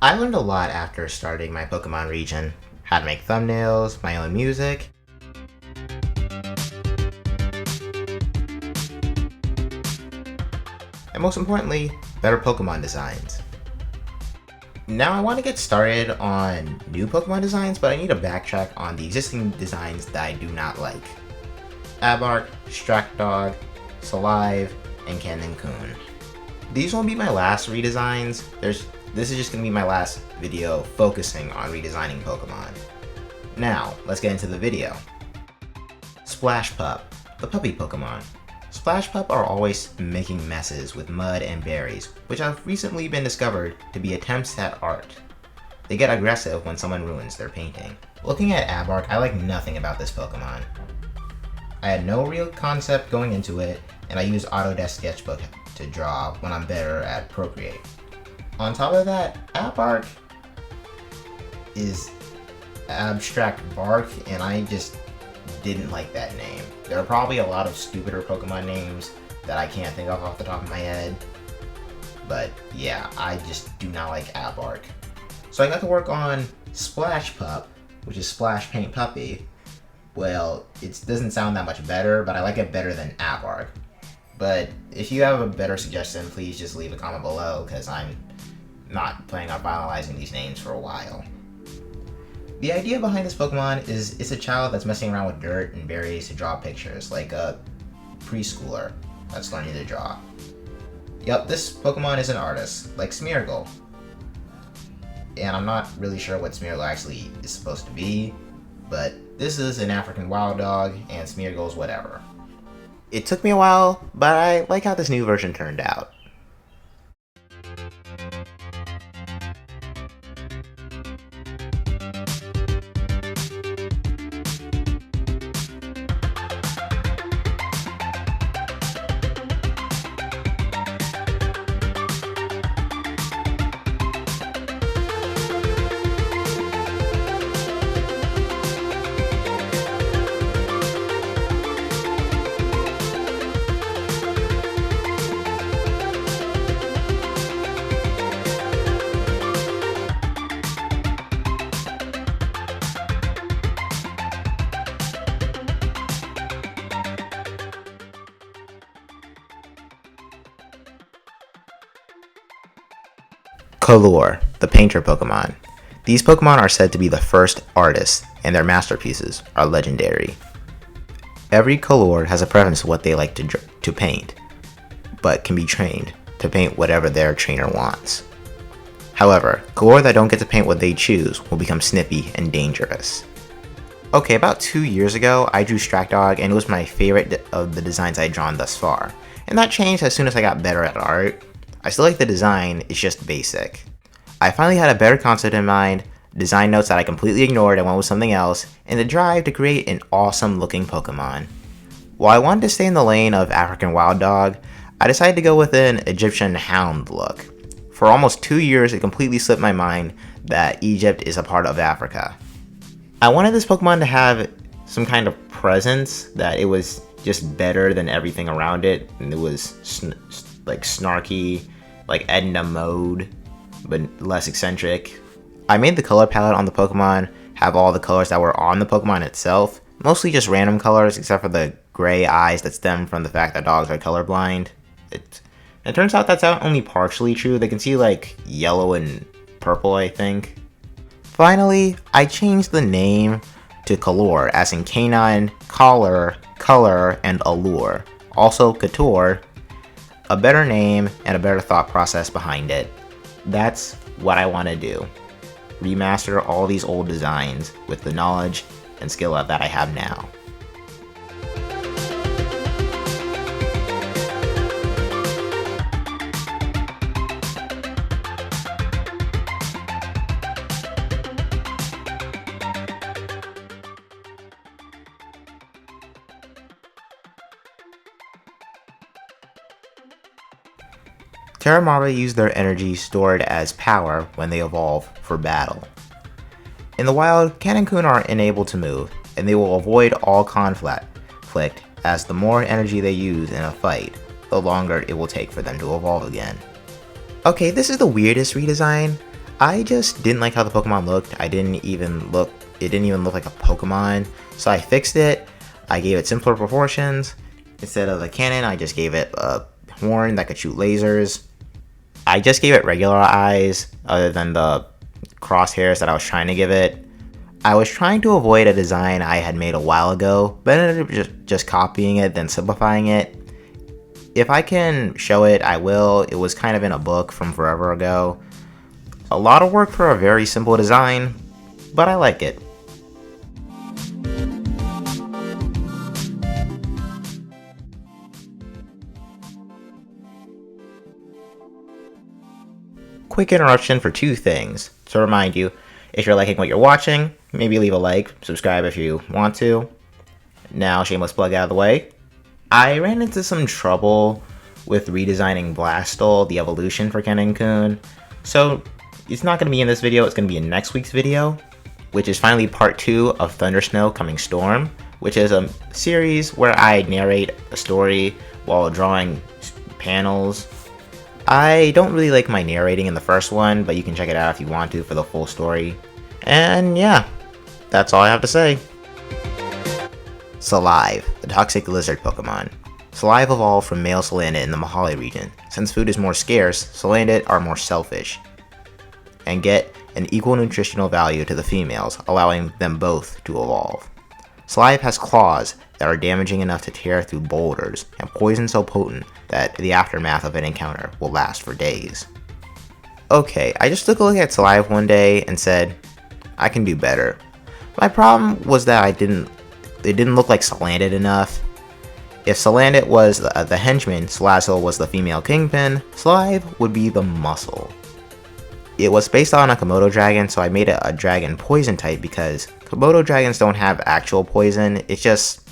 I learned a lot after starting my Pokemon region. How to make thumbnails, my own music, and most importantly, better Pokemon designs. Now I want to get started on new Pokemon designs, but I need to backtrack on the existing designs that I do not like. Abark, Strackdog, Salive, and King&Queen. These won't be my last redesigns. This is just going to be my last video focusing on redesigning Pokemon. Now, let's get into the video. Splash Pup, the puppy Pokemon. Splash Pup are always making messes with mud and berries, which have recently been discovered to be attempts at art. They get aggressive when someone ruins their painting. Looking at Abark, I like nothing about this Pokemon. I had no real concept going into it, and I used Autodesk Sketchbook to draw when I'm better at Procreate. On top of that, Abark is abstract bark, and I just didn't like that name. There are probably a lot of stupider Pokemon names that I can't think of off the top of my head, but yeah, I just do not like Abark. So I got to work on Splash Pup, which is Splash Paint Puppy. Well, it doesn't sound that much better, but I like it better than Abark. But if you have a better suggestion, please just leave a comment below, because I'm not planning on finalizing these names for a while. The idea behind this Pokemon is it's a child that's messing around with dirt and berries to draw pictures, like a preschooler that's learning to draw. Yep, this Pokemon is an artist, like Smeargle. And I'm not really sure what Smeargle actually is supposed to be, but this is an African wild dog, and Smeargle's whatever. It took me a while, but I like how this new version turned out. Color, the painter Pokemon. These Pokemon are said to be the first artists, and their masterpieces are legendary. Every Color has a preference of what they like to paint, but can be trained to paint whatever their trainer wants. However, Color that don't get to paint what they choose will become snippy and dangerous. Okay, about 2 years ago, I drew Strackdog, and it was my favorite of the designs I'd drawn thus far, and that changed as soon as I got better at art. I still like the design, it's just basic. I finally had a better concept in mind, design notes that I completely ignored and went with something else, and the drive to create an awesome looking Pokemon. While I wanted to stay in the lane of African Wild Dog, I decided to go with an Egyptian Hound look. For almost 2 years, it completely slipped my mind that Egypt is a part of Africa. I wanted this Pokemon to have some kind of presence, that it was just better than everything around it, and it was like snarky, like Edna mode, but less eccentric. I made the color palette on the Pokemon have all the colors that were on the Pokemon itself, mostly just random colors except for the gray eyes that stem from the fact that dogs are colorblind. It turns out that's only partially true. They can see like yellow and purple, I think. Finally, I changed the name to Color, as in canine, collar, color, and allure. Also couture. A better name and a better thought process behind it. That's what I want to do. Remaster all these old designs with the knowledge and skill that I have now. Terramara use their energy stored as power when they evolve for battle. In the wild, King&Queen are unable to move, and they will avoid all conflict, as the more energy they use in a fight, the longer it will take for them to evolve again. Okay, this is the weirdest redesign. I just didn't like how the Pokemon looked. It didn't even look like a Pokemon. So I fixed it. I gave it simpler proportions. Instead of a cannon, I just gave it a horn that could shoot lasers. I just gave it regular eyes, other than the crosshairs that I was trying to give it. I was trying to avoid a design I had made a while ago, but ended up just copying it, then simplifying it. If I can show it, I will. It was kind of in a book from forever ago. A lot of work for a very simple design, but I like it. Quick interruption for two things. To remind you, if you're liking what you're watching, maybe leave a like, subscribe if you want to. Now, shameless plug out of the way. I ran into some trouble with redesigning Blastoise, the evolution for King&Queen. So, it's not going to be in this video, it's going to be in next week's video, which is finally part 2 of Thunder Snow Coming Storm, which is a series where I narrate a story while drawing panels. I don't really like my narrating in the first one, but you can check it out if you want to for the full story. And yeah, that's all I have to say. Salive, the toxic lizard Pokemon. Salive evolved from male Salandit in the Mahali region. Since food is more scarce, Salandit are more selfish and get an equal nutritional value to the females, allowing them both to evolve. Salive has claws that are damaging enough to tear through boulders, and poison so potent that the aftermath of an encounter will last for days. Okay, I just took a look at Salive one day and said, I can do better. My problem was that it didn't look like Salandit enough. If Salandit was the henchman, Salazzle was the female kingpin, Salive would be the muscle. It was based on a Komodo dragon, so I made it a dragon poison type because Komodo dragons don't have actual poison. It's just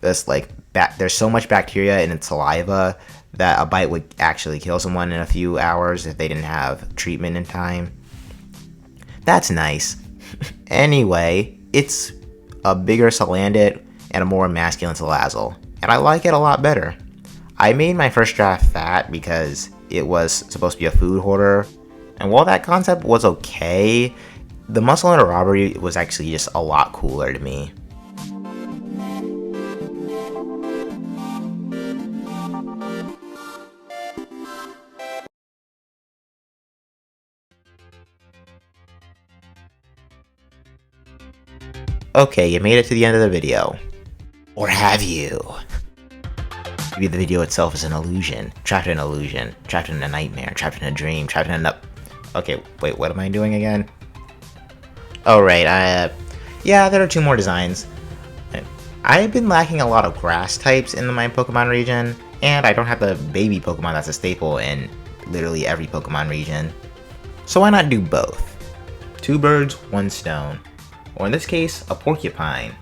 there's so much bacteria in its saliva that a bite would actually kill someone in a few hours if they didn't have treatment in time. That's nice. Anyway, it's a bigger Salandit and a more masculine Salazzle, and I like it a lot better. I made my first draft fat because it was supposed to be a food hoarder, and while that concept was okay, the muscle in a robbery was actually just a lot cooler to me. Okay, you made it to the end of the video. Or have you? Maybe the video itself is an illusion. Trapped in an illusion. Trapped in a nightmare. Trapped in a dream. Trapped in a... Okay, wait, what am I doing again? Oh, right, yeah, there are 2 more designs. I've been lacking a lot of grass types in my Pokemon region, and I don't have the baby Pokemon that's a staple in literally every Pokemon region. So why not do both? 2 birds, 1 stone. Or in this case, a porcupine.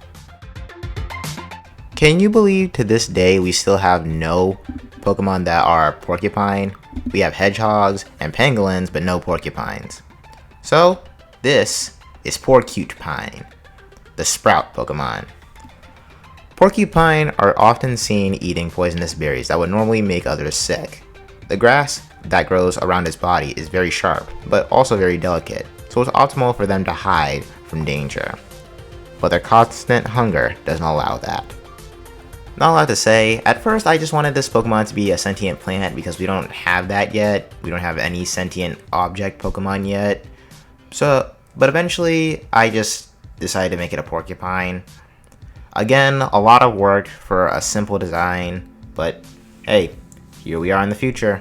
Can you believe to this day we still have no Pokemon that are porcupine? We have hedgehogs and pangolins, but no porcupines. So, this is Porcupine, the sprout Pokemon. Porcupine are often seen eating poisonous berries that would normally make others sick. The grass that grows around its body is very sharp, but also very delicate, so it's optimal for them to hide from danger. But their constant hunger doesn't allow that. Not a lot to say. At first, I just wanted this Pokemon to be a sentient plant because we don't have that yet. We don't have any sentient object Pokemon yet. But eventually, I just decided to make it a porcupine. Again, a lot of work for a simple design, but hey, here we are in the future.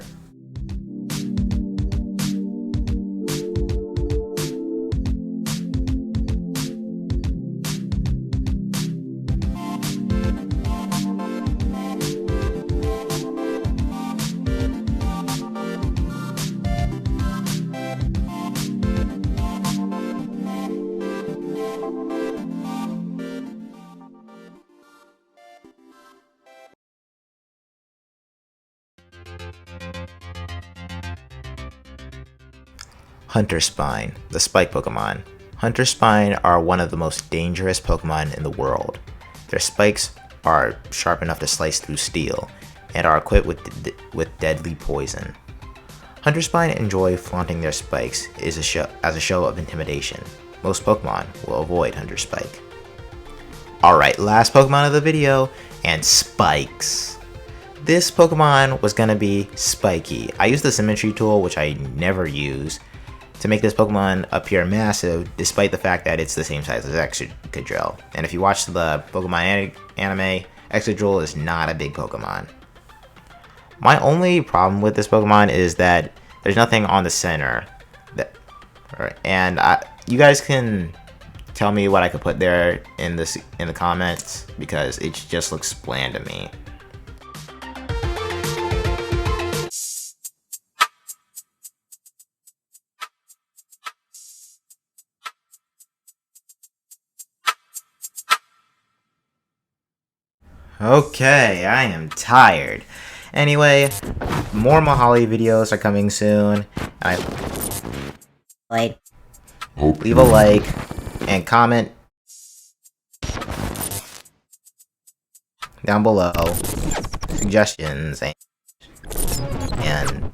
Hunter Spine, the spike Pokemon. Hunter Spine are one of the most dangerous Pokemon in the world. Their spikes are sharp enough to slice through steel, and are equipped with deadly poison. Hunters might enjoy flaunting their spikes as a show of intimidation. Most Pokemon will avoid Hunter Spike. Alright, last Pokemon of the video, and spikes. This Pokemon was gonna be Spiky. I used the Symmetry tool, which I never use, to make this Pokemon appear massive, despite the fact that it's the same size as Excadrill. And if you watch the Pokemon anime, Excadrill is not a big Pokemon. My only problem with this Pokemon is that there's nothing on the center. And you guys can tell me what I could put there in the comments, because it just looks bland to me. Okay, I am tired. Anyway, more Mahali videos are coming soon. Leave a like and comment down below suggestions and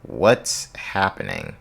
what's happening.